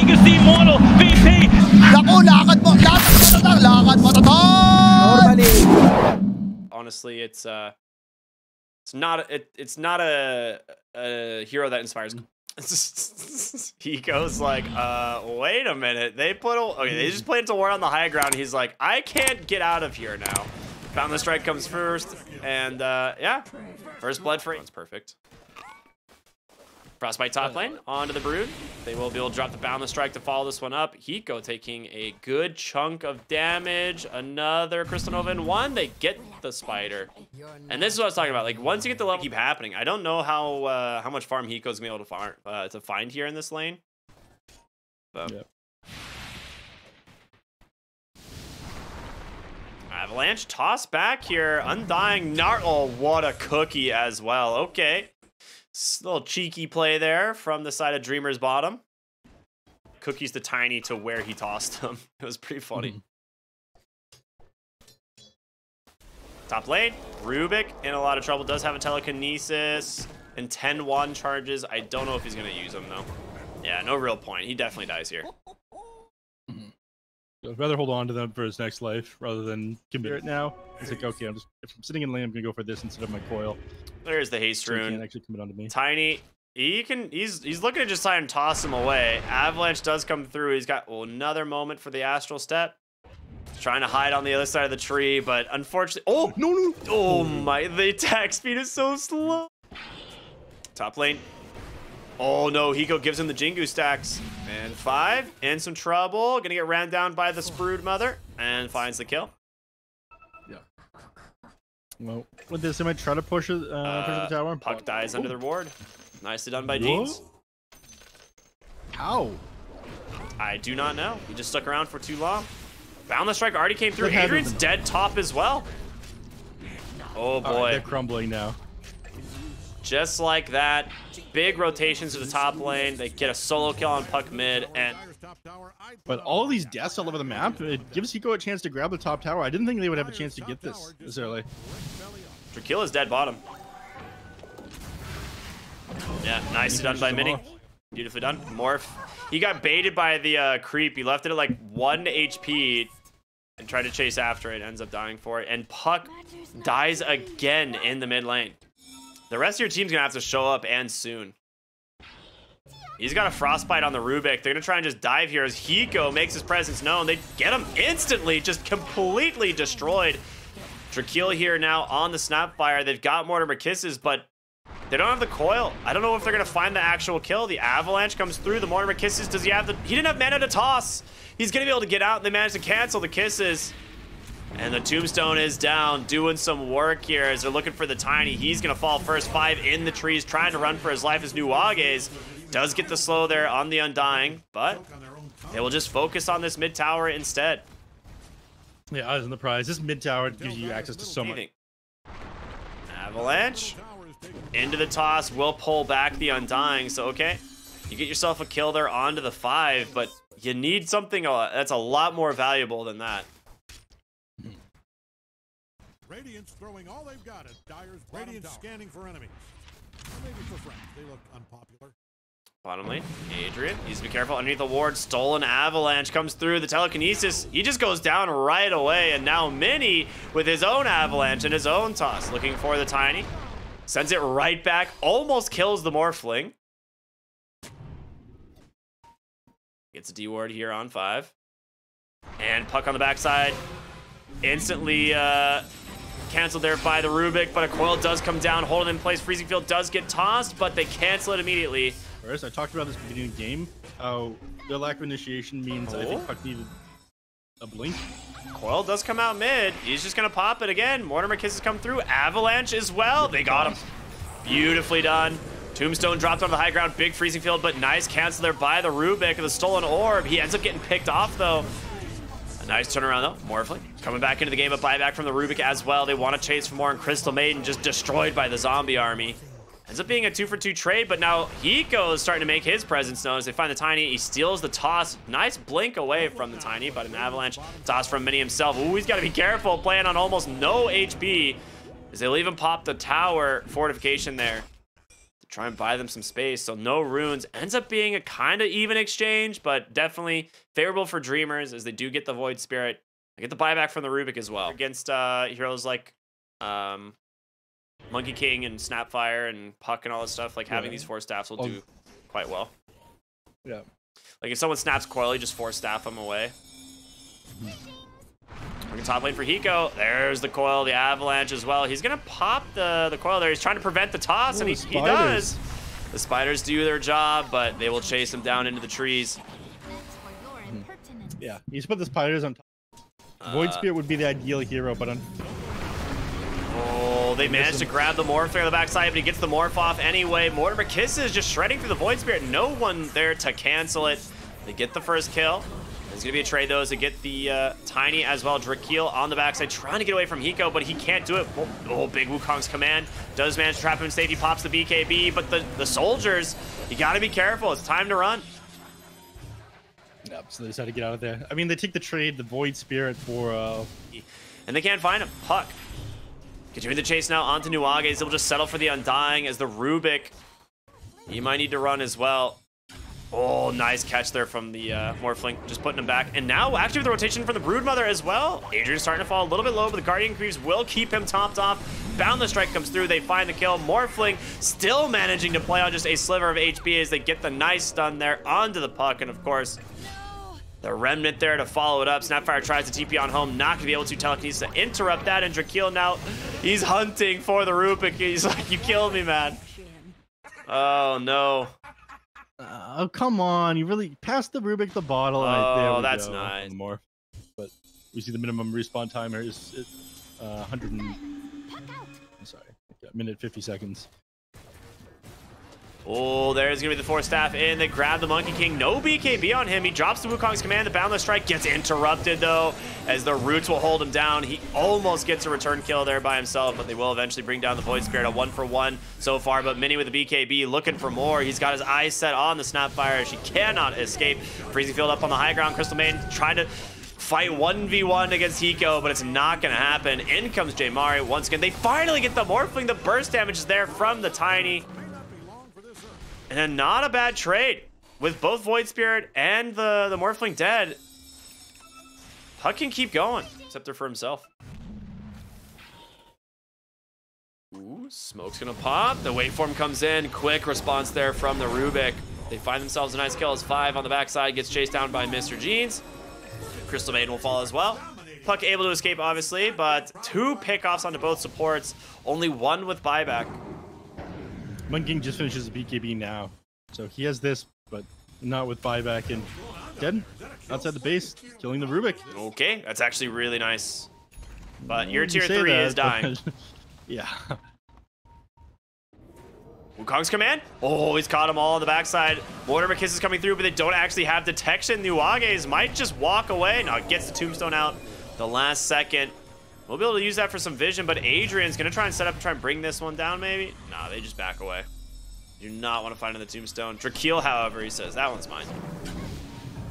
against the immortal VP. Naku, lakad mo Normally. Honestly, it's not a hero that inspires. He goes like, wait a minute. They just played into war on the high ground. He's like, I can't get out of here now. Boundless Strike comes first, and yeah, first blood for it's perfect. Frostbite top lane onto the Brood. They will be able to drop the Boundless Strike to follow this one up. Hiko taking a good chunk of damage. Another Crystal Nova in one. They get the Spider. And this is what I was talking about. Like, once you get the level, keep happening. I don't know how much farm Hiko's gonna be able to find here in this lane. But yep. Avalanche toss back here. Undying Nart. Oh, what a cookie as well. Okay. Little cheeky play there from the side of Dreamer's bottom. Cookies to Tiny to where he tossed him. It was pretty funny. Top lane, Rubik in a lot of trouble. Does have a telekinesis and 10-1 charges. I don't know if he's going to use them, though. Yeah, no real point. He definitely dies here. I'd rather hold on to them for his next life rather than commit it now. It's like, okay, if I'm sitting in lane, I'm gonna go for this instead of my coil. There's the haste So he rune. can't actually commit onto me. Tiny, he's looking to just try and toss him away. Avalanche does come through. He's got another moment for the astral step. He's trying to hide on the other side of the tree, but unfortunately, oh no! Oh my, the attack speed is so slow. Top lane. Oh no, Hiko gives him the Jingu stacks. And 5, in some trouble. Gonna get ran down by the Sprood Mother, and finds the kill. Yeah. Well, with this, I might try to push the tower. Puck dies under the ward. Nicely done by Jeans. How? I do not know. He just stuck around for too long. Boundless Strike already came through. Adrian's dead top as well. Oh boy. Right, they're crumbling now. Just like that. Big rotations to the top lane. They get a solo kill on Puck mid, and but all of these deaths all over the map, it gives Hiko a chance to grab the top tower. I didn't think they would have a chance to get this early. Drakeel is dead bottom. Yeah, nicely done by Mini. Beautifully done. Morph. He got baited by the creep. He left it at like 1 HP and tried to chase after it. Ends up dying for it. And Puck dies again in the mid lane. The rest of your team's gonna have to show up, and soon. He's got a frostbite on the Rubik. They're gonna try and just dive here as Hiko makes his presence known. They get him instantly, just completely destroyed. Drakeel here now on the Snapfire. They've got Mortimer Kisses, but they don't have the coil. I don't know if they're gonna find the actual kill. The Avalanche comes through. The Mortimer Kisses, does he have the... He didn't have mana to toss. He's gonna be able to get out, and they managed to cancel the Kisses. And the Tombstone is down, doing some work here as they're looking for the Tiny. He's going to fall first. 5 in the trees, trying to run for his life as Nuwages does get the slow there on the Undying, but they will just focus on this mid tower instead. Yeah, I was in the prize. This mid tower gives you access to so much. Avalanche into the toss, will pull back the Undying. So, okay, you get yourself a kill there onto the 5, but you need something that's a lot more valuable than that. Radiant's throwing all they've got at Dire's Radiant scanning for enemies. Or maybe for friends. They look unpopular. Bottom lane, Adrian needs to be careful underneath the ward. Stolen Avalanche comes through. The telekinesis, he just goes down right away. And now Mini with his own Avalanche and his own toss, looking for the Tiny. Sends it right back, almost kills the Morphling. Gets a D ward here on 5. And Puck on the backside. Instantly canceled there by the Rubik, but a coil does come down, hold it in place. Freezing Field does get tossed, but they cancel it immediately. First, I talked about this at the beginning of the game. How their lack of initiation means I think Puck needed a blink. Coil does come out mid. He's just gonna pop it again. Mortimer Kisses come through. Avalanche as well. They got him. Beautifully done. Tombstone dropped on the high ground. Big Freezing Field, but nice cancel there by the Rubik. The stolen orb. He ends up getting picked off though. Nice turnaround though. Morphling coming back into the game, but buyback from the Rubik as well. They want to chase for more, and Crystal Maiden just destroyed by the zombie army. Ends up being a 2-for-2 trade, but now Hiko is starting to make his presence known as they find the Tiny. He steals the toss. Nice blink away from the Tiny, but an Avalanche toss from Mini himself. Ooh, he's got to be careful, playing on almost no HP as they'll even pop the tower fortification there. try and buy them some space. So no runes. Ends up being a kind of even exchange, but definitely favorable for Dreamers as they do get the Void Spirit. I get the buyback from the Rubik as well. Against heroes like Monkey King and Snapfire and Puck and all this stuff, like having these 4 staffs will do quite well. Yeah. Like if someone snaps Coil, you just 4 staff them away. Looking top lane for Hiko. There's the Coil, the Avalanche as well. He's gonna pop the Coil there. He's trying to prevent the toss, and he does. The spiders do their job, but they will chase him down into the trees. Yeah, you just put the spiders on top. Void Spirit would be the ideal hero, but oh, they managed to grab the Morph on the backside, but he gets the Morph off anyway. Mortimer Kisses just shredding through the Void Spirit. No one there to cancel it. They get the first kill. There's going to be a trade, though, to get the Tiny as well. Drakeel on the backside, trying to get away from Hiko, but he can't do it. Oh, big Wukong's command. Does manage to trap him in safety, pops the BKB, but the soldiers, you got to be careful. It's time to run. Yep, so they decide to get out of there. I mean, they take the trade, the Void Spirit for... And they can't find him. Puck. Continuing the chase now onto Nuages. They'll just settle for the Undying as the Rubik. He might need to run as well. Oh, nice catch there from the Morphling, just putting him back. And now, actually with the rotation from the Broodmother as well, Adrian's starting to fall a little bit low, but the Guardian Creeps will keep him topped off. Boundless Strike comes through, they find the kill. Morphling still managing to play on just a sliver of HP as they get the nice stun there onto the Puck, and of course, the Remnant there to follow it up. Snapfire tries to TP on home, not going to be able to. Telekinesis to interrupt that, and Drakeel now, he's hunting for the Rubik. He's like, you killed me, man. Oh, no. Oh, come on. You really passed the Rubik the bottle. Oh, that's nice. More. But we see the minimum respawn timer is 100 and... I'm sorry, a minute 50 seconds. Oh, there's going to be the 4 staff in. They grab the Monkey King. No BKB on him. He drops the Wukong's command. The Boundless Strike gets interrupted, though, as the Roots will hold him down. He almost gets a return kill there by himself, but they will eventually bring down the Void Spirit. A 1-for-1 so far, but Mini with the BKB looking for more. He's got his eyes set on the Snapfire. She cannot escape. Freezing Field up on the high ground. Crystal Maiden trying to fight 1v1 against Hiko, but it's not going to happen. In comes Jaymari once again. They finally get the Morphling. The burst damage is there from the Tiny. And then not a bad trade. With both Void Spirit and the Morphling dead, Puck can keep going, except for himself. Ooh, smoke's gonna pop. The waveform comes in. Quick response there from the Rubik. They find themselves a nice kill as 5 on the backside. Gets chased down by Mr. Jeans. Crystal Maiden will fall as well. Puck able to escape, obviously, but 2 pickoffs onto both supports. Only 1 with buyback. Monkey King just finishes the BKB now. So he has this, but not with buyback, and dead outside the base, killing the Rubik. Okay, that's actually really nice. But your tier 3 is dying. Yeah. Wukong's command. Oh, he's caught them all on the backside. Mortimer Kiss is coming through, but they don't actually have detection. Nuages might just walk away. No, it gets the Tombstone out the last second. We'll be able to use that for some vision, but Adrian's going to try and set up and try and bring this one down, maybe? Nah, they just back away. Do not want to find in the Tombstone. Drakeel, however, he says, that one's mine.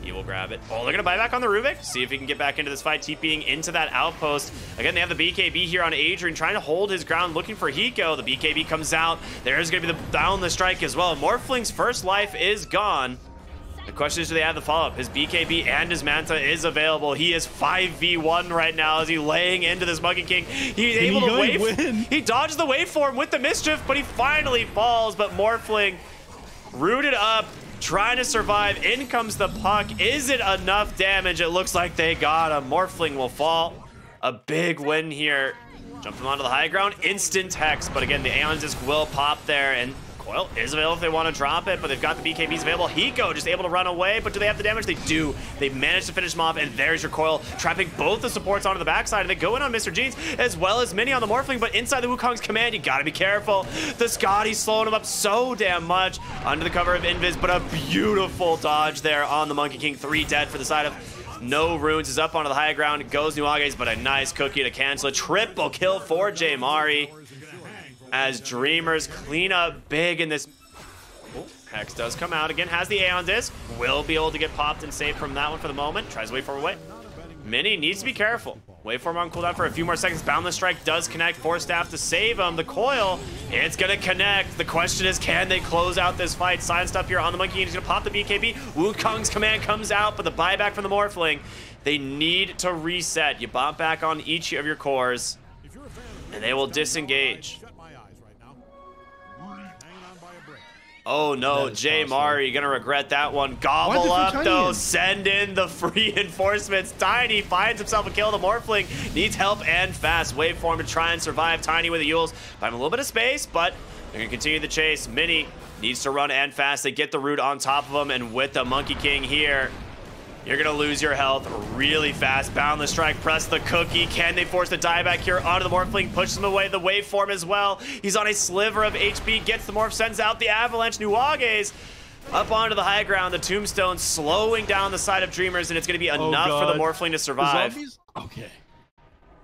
He will grab it. Oh, they're going to buy back on the Rubik. See if he can get back into this fight, TPing into that outpost. Again, they have the BKB here on Adrian, trying to hold his ground, looking for Hiko. The BKB comes out. There's going to be the Boundless Strike as well. Morphling's first life is gone. The question is, do they have the follow-up? His BKB and his Manta is available. He is 5v1 right now as he's laying into this Monkey King. He's able to wave. He dodges the waveform with the mischief, but he finally falls. But Morphling rooted up, trying to survive. In comes the Puck. Is it enough damage? It looks like they got him. Morphling will fall. A big win here. Jump them onto the high ground. Instant Hex, but again, the Aeon Disc will pop there, and Coil is available if they want to drop it, but they've got the BKBs available. Hiko just able to run away, but do they have the damage? They do. They managed to finish him off, and there's your Coil, trapping both the supports onto the backside, and they go in on Mr. Jeans, as well as Mini on the Morphling, but inside the Wukong's command, you gotta be careful. The Scotty's slowing him up so damn much under the cover of Invis, but a beautiful dodge there on the Monkey King. 3 dead for the side of no runes. Is up onto the high ground, goes Nuages, but a nice cookie to cancel. A triple kill for Jaymari as Dreamers clean up big in this. Oh, Hex does come out again, has the Aeon Disc, will be able to get popped and saved from that one for the moment. Tries to wait for a way. Mini needs to be careful. Waveform on cooldown for a few more seconds. Boundless Strike does connect. Force Staff to save him. The coil, it's going to connect. The question is, can they close out this fight? Silenced up here on the Monkey King. He's going to pop the BKB. Wukong's command comes out, but the buyback from the Morphling. They need to reset. You bump back on each of your cores, and they will disengage. Oh no, Jay Mari, gonna regret that one. Gobble up though, send in the free reinforcements. Tiny finds himself a kill. The Morphling needs help and fast. Waveform to try and survive. Tiny with the Yules. Buy him a little bit of space, but they're gonna continue the chase. Mini needs to run and fast. They get the root on top of him, and with the Monkey King here, you're gonna lose your health really fast. Boundless Strike, press the cookie. Can they force the dieback here onto the Morphling? Pushes him away. The Waveform as well. He's on a sliver of HP. Gets the Morph, sends out the Avalanche. Nuages up onto the high ground. The Tombstone slowing down the side of Dreamers, and it's gonna be enough for the Morphling to survive. The zombies? Okay.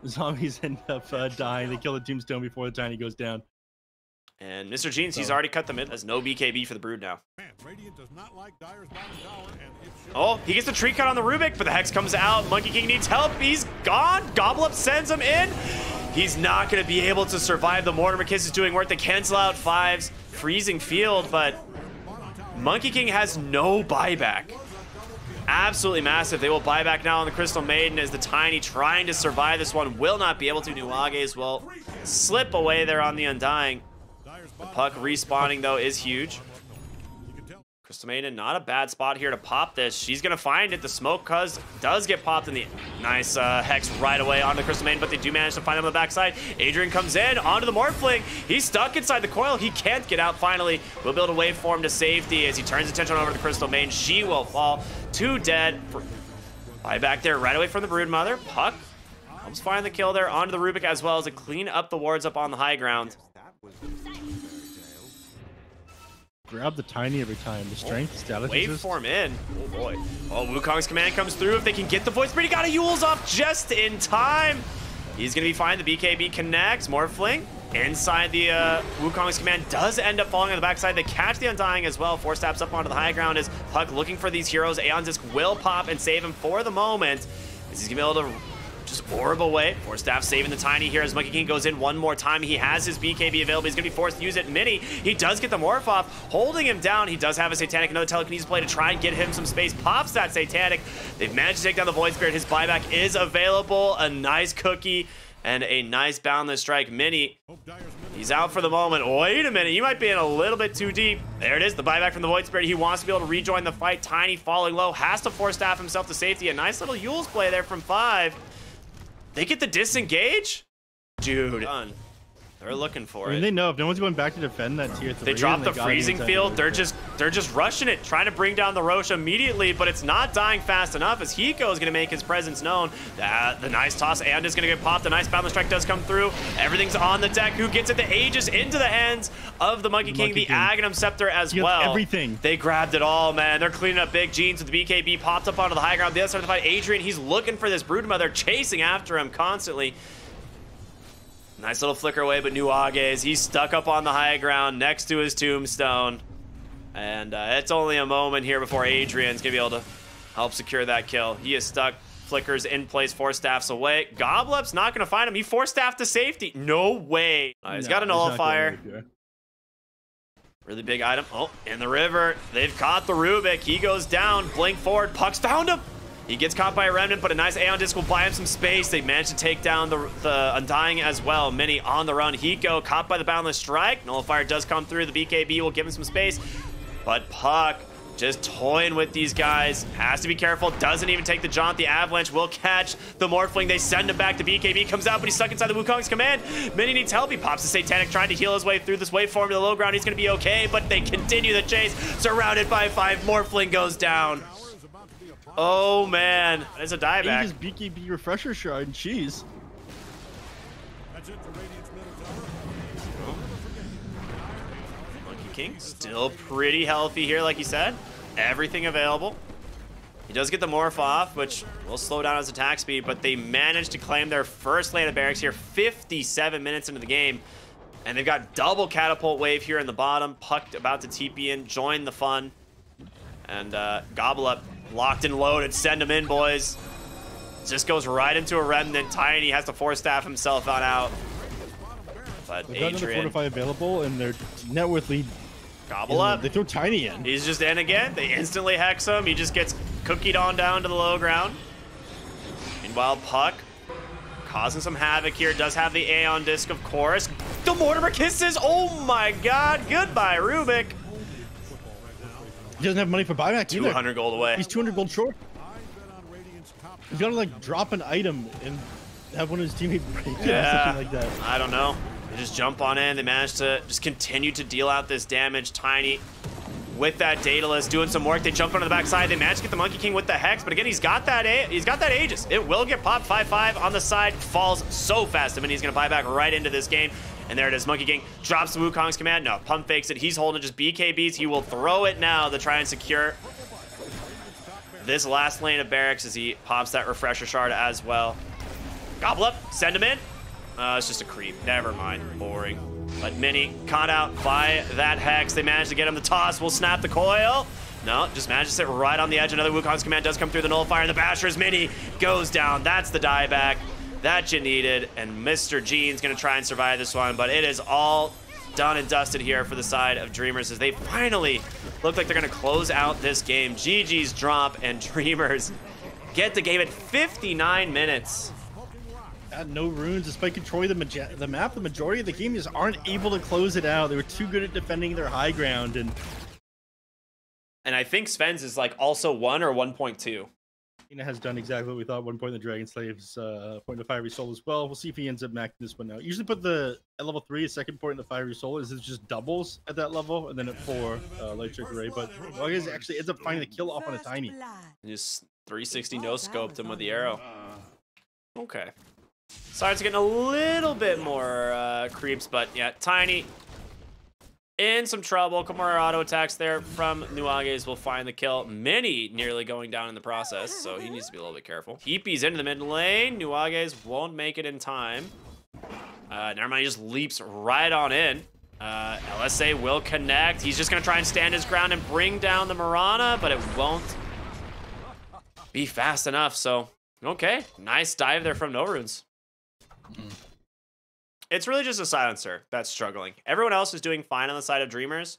The zombies end up dying. They kill the Tombstone before the Tiny goes down. And Mr. Jeans, he's already cut the mid. Has no BKB for the Brood now. Oh, he gets the tree cut on the Rubik, but the Hex comes out. Monkey King needs help. He's gone. Gobble Up sends him in. He's not going to be able to survive. The Mortimer Kiss is doing work. They cancel out 5s. Freezing field, but Monkey King has no buyback. Absolutely massive. They will buy back now on the Crystal Maiden as the Tiny trying to survive this one. Will not be able to. Nuages will slip away there on the Undying. The Puck respawning, though, is huge. Crystal Maiden, not a bad spot here to pop this. She's going to find it. The smoke does get popped in the nice Hex right away on the Crystal Maiden, but they do manage to find him on the backside. Adrian comes in onto the Morphling. He's stuck inside the coil. He can't get out finally. We'll build a waveform to safety as he turns attention over to the Crystal Maiden. She will fall. 2 dead. Buy back there right away from the Broodmother. Puck helps find the kill there onto the Rubik as well as to clean up the wards up on the high ground. Grab the Tiny every time. The strength, status. Waveform in. Oh boy. Oh, Wukong's command comes through. If they can get the voice, but he got a Yules off just in time. He's gonna be fine. The BKB connects. Morphling inside the Wukong's command does end up falling on the backside. They catch the Undying as well. 4 steps up onto the high ground as Puck looking for these heroes. Aeon Disc will pop and save him for the moment. As he's gonna be able to just orb away. 4 staff saving the Tiny here as Monkey King goes in one more time. He has his BKB available. He's going to be forced to use it. Mini, he does get the Morph off, holding him down. He does have a Satanic, another telekinesis play to try and get him some space. Pops that Satanic. They've managed to take down the Void Spirit. His buyback is available. A nice cookie and a nice Boundless Strike. Mini, he's out for the moment. Wait a minute, you might be in a little bit too deep. There it is, the buyback from the Void Spirit. He wants to be able to rejoin the fight. Tiny falling low, has to 4 staff himself to safety. A nice little Yules play there from 5. They get the disengage? Dude. They're looking for it. They know if no one's going back to defend that tier 3. They drop the freezing field. They're just rushing it, trying to bring down the Roche immediately, but it's not dying fast enough as Hiko is going to make his presence known. The nice toss and is going to get popped. The nice Boundless Strike does come through. Everything's on the deck. Who gets it? The Aegis into the hands of the Monkey King. The Aghanim Scepter as well. Everything. They grabbed it all, man. They're cleaning up big. Jeans with the BKB popped up onto the high ground. The other side of the fight, Adrian, he's looking for this Broodmother, chasing after him constantly. Nice little flicker away, but Nuages, he's stuck up on the high ground next to his Tombstone. And it's only a moment here before Adrian's going to be able to help secure that kill. He is stuck. Flickers in place, 4 staffs away. Goblup's not going to find him. He 4 staffed to safety. No way. He's got a nullifier. Really big item. Oh, in the river. They've caught the Rubik. He goes down. Blink forward. Puck's found him. He gets caught by a Remnant, but a nice Aeon Disc will buy him some space. They managed to take down the Undying as well. Mini on the run. Hiko caught by the Boundless Strike. Nullifier does come through. The BKB will give him some space. But Puck just toying with these guys. Has to be careful. Doesn't even take the jaunt. The Avalanche will catch the Morphling. They send him back. The BKB comes out, but he's stuck inside the Wukong's command. Mini needs help. He pops the Satanic, trying to heal his way through this waveform to the low ground. He's going to be okay, but they continue the chase. Surrounded by 5. Morphling goes down. Oh man, there's a dieback. Aegis BKB refresher shard and cheese. That's it for Radiant's middle tower. Monkey King still pretty healthy here, like you said. Everything available. He does get the Morph off, which will slow down his attack speed, but they managed to claim their first lane of barracks here 57 minutes into the game. And they've got double catapult wave here in the bottom. Puck about to TP in, join the fun. And Gobble Up locked and loaded. Send them in, boys. Just goes right into a Remnant. Tiny has to force staff himself on out. But They've got another Adrian, fortify available, and their net worth lead. gobble up. They throw Tiny in. He's just in again. They instantly hex him. He just gets cookied on down to the low ground. Meanwhile, Puck causing some havoc here. Does have the Aeon Disc, of course. The Mortimer Kisses. Oh my god. Goodbye, Rubik. He doesn't have money for buyback either. 200 gold away. He's 200 gold short. He's got to like drop an item and have one of his teammates break it or something like that. I don't know. They just jump on in. They manage to just continue to deal out this damage. Tiny with that Daedalus doing some work. They jump onto the backside. They manage to get the Monkey King with the Hex, but again, he's got that Aegis. It will get popped. 5-5 on the side. Falls so fast. I mean, he's going to buy back right into this game. And there it is. Monkey King drops the Wukong's command. No, pump fakes it. He's holding just BKBs. He will throw it now to try and secure this last lane of barracks as he pops that refresher shard as well. Gobble up. Send him in. It's just a creep. Never mind. Boring. But Mini caught out by that Hex. They managed to get him the toss. Will snap the coil. No, just managed to sit right on the edge. Another Wukong's command does come through the nullifier, and the Basher's Mini goes down. That's the dieback that you needed, and Mr. Gene's gonna try and survive this one, but it is all done and dusted here for the side of Dreamers as they finally look like they're gonna close out this game. GG's drop, and Dreamers get the game at 59 minutes. No runes, despite controlling the map, the majority of the game just aren't able to close it out. They were too good at defending their high ground, and I think Sven's is like also 1 or 1.2. has done exactly what we thought. 1 point in the Dragon Slaves, point in the Fiery Soul as well. We'll see if he ends up maxing this one out. Usually put at level 3, a second point in the Fiery Soul is just doubles at that level, and then at 4, Light Trick Ray. But August actually ends up finding the kill off on a Tiny. Just 360 no scoped him with the arrow. Okay. Side's getting a little bit more creeps, but yeah, Tiny in some trouble. Couple more auto attacks there from Nuages will find the kill. Mini nearly going down in the process, so he needs to be a little bit careful. Heapy's into the mid lane. Nuages won't make it in time. Never mind, he just leaps right on in. LSA will connect. He's just going to try and stand his ground and bring down the Mirana, but it won't be fast enough. So, okay, nice dive there from No Runes. It's really just a Silencer that's struggling. Everyone else is doing fine on the side of Dreamers,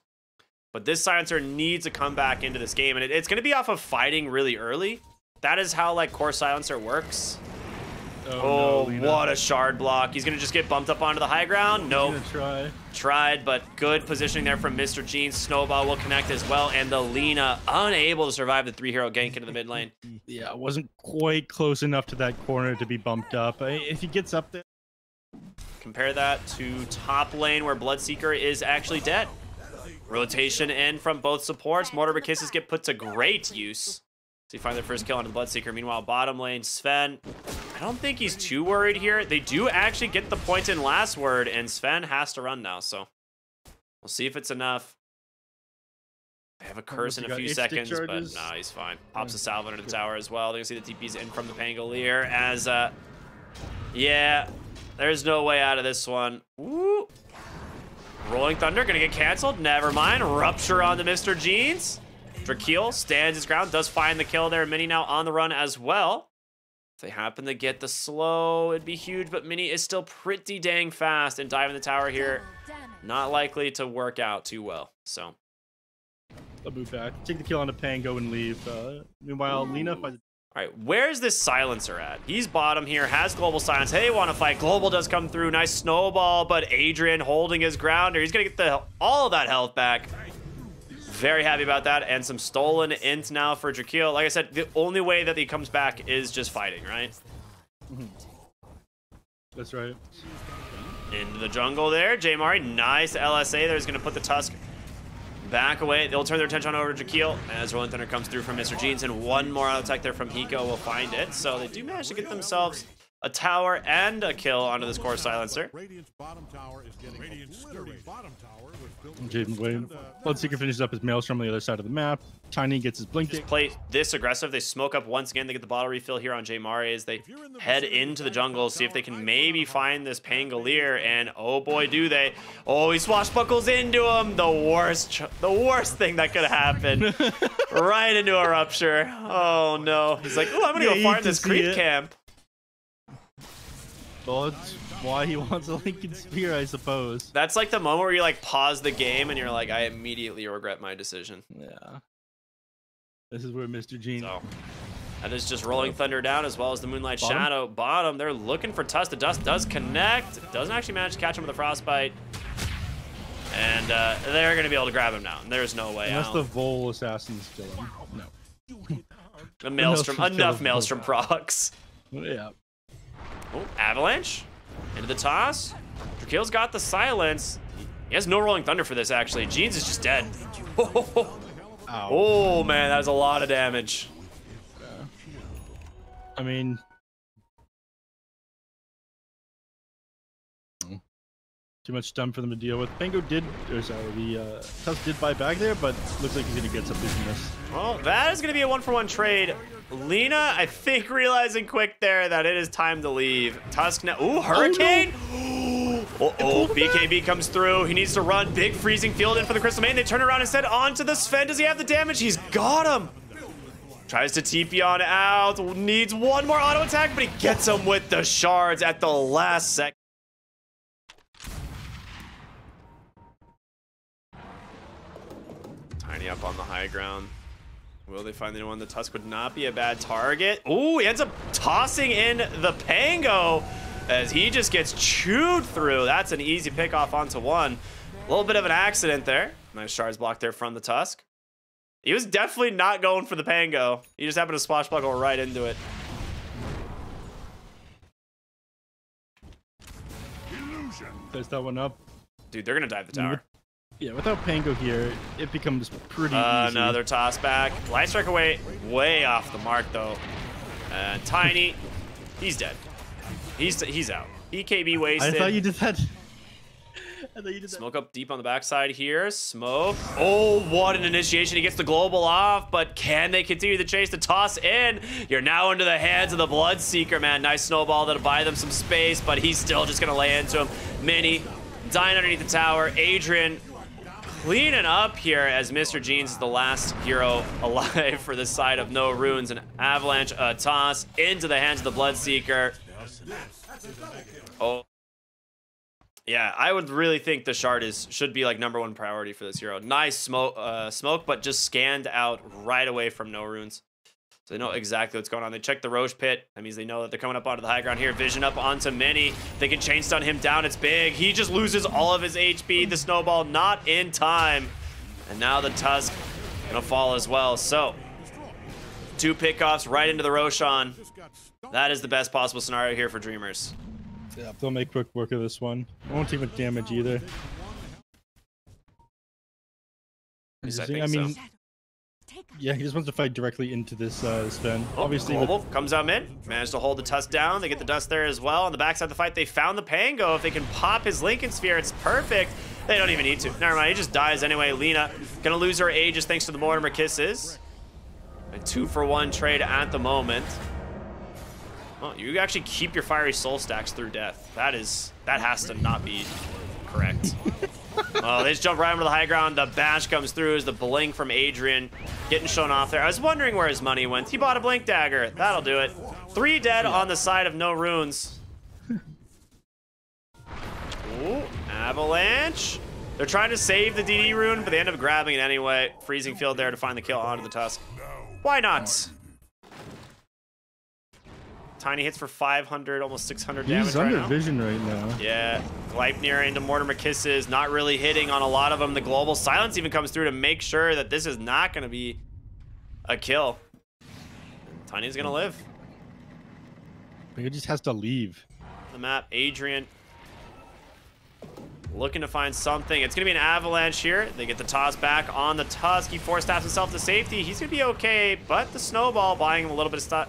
but this Silencer needs to come back into this game, and it's going to be off of fighting really early. That is how like core Silencer works. Oh, no, what a shard block. He's going to just get bumped up onto the high ground. Nope. Tried, but good positioning there from Mr. Gene. Snowball will connect as well, and the Lina unable to survive the 3-hero gank into the mid lane. Yeah, it wasn't quite close enough to that corner to be bumped up. If he gets up there. Compare that to top lane where Bloodseeker is actually dead. Rotation in from both supports. Mortimer Kisses get put to great use. So you find their first kill on the Bloodseeker. Meanwhile, bottom lane, Sven, I don't think he's too worried here. They do actually get the point in last word, and Sven has to run now, so we'll see if it's enough. They have a curse in a few seconds, but no, he's fine. Pops a salve under the tower as well. They're gonna see the TP's in from the Pangolier as, yeah, there's no way out of this one. Woo. Rolling Thunder gonna get canceled. Never mind. Rupture on the Mr. Genes. Drakeel stands his ground, does find the kill there. Mini now on the run as well. If they happen to get the slow, it'd be huge, but Mini is still pretty dang fast, and diving the tower here, not likely to work out too well. So I'll move back, take the kill on the Pango and leave. Meanwhile, Lina finds. All right, where's this Silencer at? He's bottom here, has Global Silence. Hey, want to fight? Global does come through. Nice snowball, but Adrian holding his ground. He's going to get all of that health back. Very happy about that. And some stolen int now for Drakeel. Like I said, the only way that he comes back is just fighting, right? That's right. Into the jungle there. J Mari, nice LSA. There's going to put the Tusk back away. They'll turn their attention over to Drakeel as Rolling Thunder comes through from Mr. Genes, and one more auto attack there from Hiko will find it. So they do manage to get themselves a tower and a kill onto this core Silencer. Radiant's bottom tower is getting Radiant's sturdy bottom tower with Jaden waiting. Bloodseeker finishes up his Maelstrom on the other side of the map. Tiny gets his blink. Just play this aggressive. They smoke up once again. They get the bottle refill here on J Mari as they head into the jungle, see if they can maybe find this Pangolier. And oh boy, do they! Oh, he swashbuckles into him. The worst thing that could happen. Right into a rupture. Oh no. He's like, oh, I'm gonna go farm this creep camp. Well, that's why he wants a Lincoln Spear, I suppose. That's like the moment where you like pause the game and you're like, I immediately regret my decision. Yeah. This is where Mr. Gene. So, that is just Rolling Thunder down as well as the Moonlight Shadow bottom. They're looking for Tusk. The Dust does connect. Doesn't actually manage to catch him with a Frostbite. And they're going to be able to grab him now. There's no way Unless out. the Vol Assassins kill him. No. The Maelstrom. Enough Maelstrom procs. Yeah. Oh, Avalanche. Into the toss. Drakale's got the silence. He has no Rolling Thunder for this, actually. Jeans is just dead. Oh, man, that was a lot of damage. I mean... Too much stun for them to deal with. Pango did, or sorry, the Tusk did buy back there, but looks like he's going to get something from this. Well, that is going to be a 1-for-1 trade. Lina, I think, realizing quick there that it is time to leave. Tusk now. Ooh, Hurricane! Oh, BKB comes through. He needs to run. Big freezing field in for the Crystal Maiden. They turn around instead onto the Sven. Does he have the damage? He's got him. Tries to TP on out. Needs one more auto attack, but he gets him with the shards at the last second. Tiny up on the high ground. Will they find anyone? The Tusk would not be a bad target. Ooh, he ends up tossing in the Pango as he just gets chewed through. That's an easy pick off onto one. A little bit of an accident there. Nice shards block there from the Tusk. He was definitely not going for the Pango. He just happened to swashbuckle right into it. There's that one up. Dude, they're going to dive the tower. Yeah, without Pango here, it becomes pretty easy. Another toss back. Light Strike away, way off the mark though. And Tiny, he's dead. He's out. EKB wasted. I thought you did that. I thought you did that. Smoke up deep on the backside here. Smoke. Oh, what an initiation. He gets the global off, but can they continue the chase? The toss in. You're now into the hands of the Bloodseeker, man. Nice snowball that'll buy them some space, but he's still just going to lay into him. Mini dying underneath the tower. Adrian cleaning up here as Mr. Jeans is the last hero alive for the side of no runes. An avalanche toss into the hands of the Bloodseeker. Oh. Yeah, I would really think the shard should be like #1 priority for this hero. Nice smoke, but just scanned out right away from no runes. So they know exactly what's going on. They check the Roche pit. That means they know that they're coming up onto the high ground here. Vision up onto Mini. They can chain stun him down. It's big. He just loses all of his HP. The snowball not in time. And now the Tusk gonna fall as well. So 2 pickoffs right into the Roshan. That is the best possible scenario here for Dreamers. Yeah, they'll make quick work of this one. Won't take much damage either. I mean, so. Yeah, he just wants to fight directly into this Sven. Oh, obviously, Global comes out mid. Managed to hold the Tusk down. They get the dust there as well. On the backside of the fight, they found the Pango. If they can pop his Lincoln Sphere, it's perfect. They don't even need to. Never mind, he just dies anyway. Lina gonna lose her Aegis thanks to the Mortimer Kisses. A 2-for-1 trade at the moment. Oh, you actually keep your Fiery Soul stacks through death. That has to not be correct. Oh, they just jump right onto the high ground. The bash comes through as the blink from Adrian getting shown off there. I was wondering where his money went. He bought a blink dagger. That'll do it. 3 dead on the side of no runes. Ooh, avalanche. They're trying to save the DD rune, but they end up grabbing it anyway. Freezing field there to find the kill onto the Tusk. Why not? Tiny hits for 500, almost 600 damage he's under right now. vision right now. Yeah, Gleipnir into Mortimer Kisses, not really hitting on a lot of them. The global silence even comes through to make sure that this is not going to be a kill. Tiny's going to live. He just has to leave. The map, Adrian looking to find something. It's going to be an avalanche here. They get the toss back on the Tusk. He force taps himself to safety. He's going to be okay, but the snowball buying him a little bit of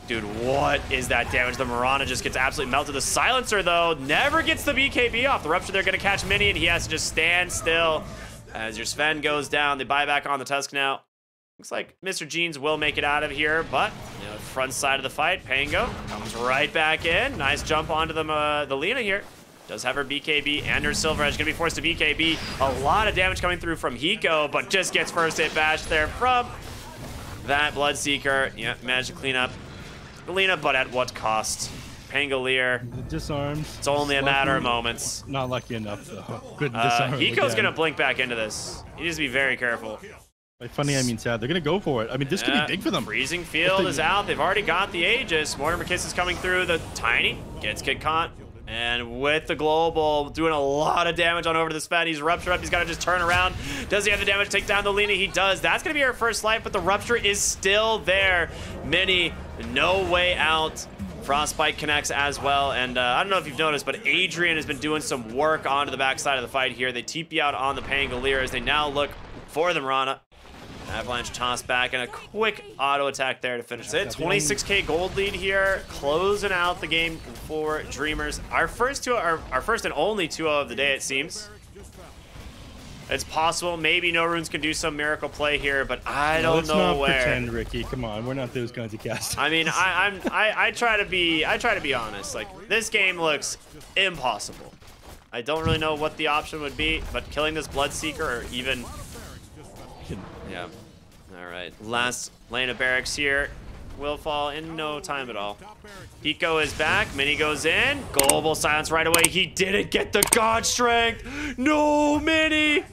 Dude, what is that damage? The Mirana just gets absolutely melted. The Silencer, though, never gets the BKB off. The Rupture, they're going to catch Mini, and he has to just stand still. As your Sven goes down, they buy back on the Tusk now. Looks like Mr. Jeans will make it out of here, but you know, front side of the fight, Pango comes right back in. Nice jump onto the Lina here. Does have her BKB and her Silver Edge. Gonna be forced to BKB. A lot of damage coming through from Hiko, but just gets first hit bash there from that Bloodseeker. Yeah, managed to clean up Lina, but at what cost? Pangolier. Disarmed. It's only a matter of moments. Not lucky enough, though. Couldn't disarm him Hiko's again. gonna blink back into this. He needs to be very careful. By funny, I mean sad. They're gonna go for it. I mean, this could be big for them. Freezing Field is out. They've already got the Aegis. Mortimer Kiss is coming through. The Tiny gets Kid Caught. And with the Global, doing a lot of damage on over to the Sven. He's Rupture up. He's got to just turn around. Does he have the damage to take down the Lina? He does. That's going to be our first life, but the Rupture is still there. Mini, no way out. Frostbite connects as well. And I don't know if you've noticed, but Adrian has been doing some work onto the backside of the fight here. They TP out on the Pangolier as they now look for the Mirana. Avalanche toss back and a quick auto attack there to finish it. 26k gold lead here, closing out the game for Dreamers. Our first and only 2-0 of the day, it seems. It's possible maybe No Runes can do some miracle play here, but I don't know where. Let's not pretend, Ricky. Come on, we're not those kinds of casters. I mean, I try to be honest. Like, this game looks impossible. I don't really know what the option would be, but killing this Bloodseeker or even. Yeah. All right. Last lane of barracks here will fall in no time at all. Hiko is back. Mini goes in. Global silence right away. He didn't get the God Strength. No, Mini.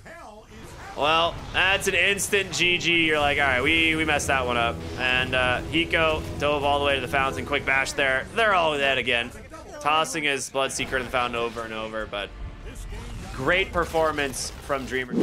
Well, that's an instant GG. You're like, all right, we messed that one up. And Hiko dove all the way to the fountain. Quick bash there. They're all dead again. Tossing his Bloodseeker to the fountain over and over, but great performance from Dreamer.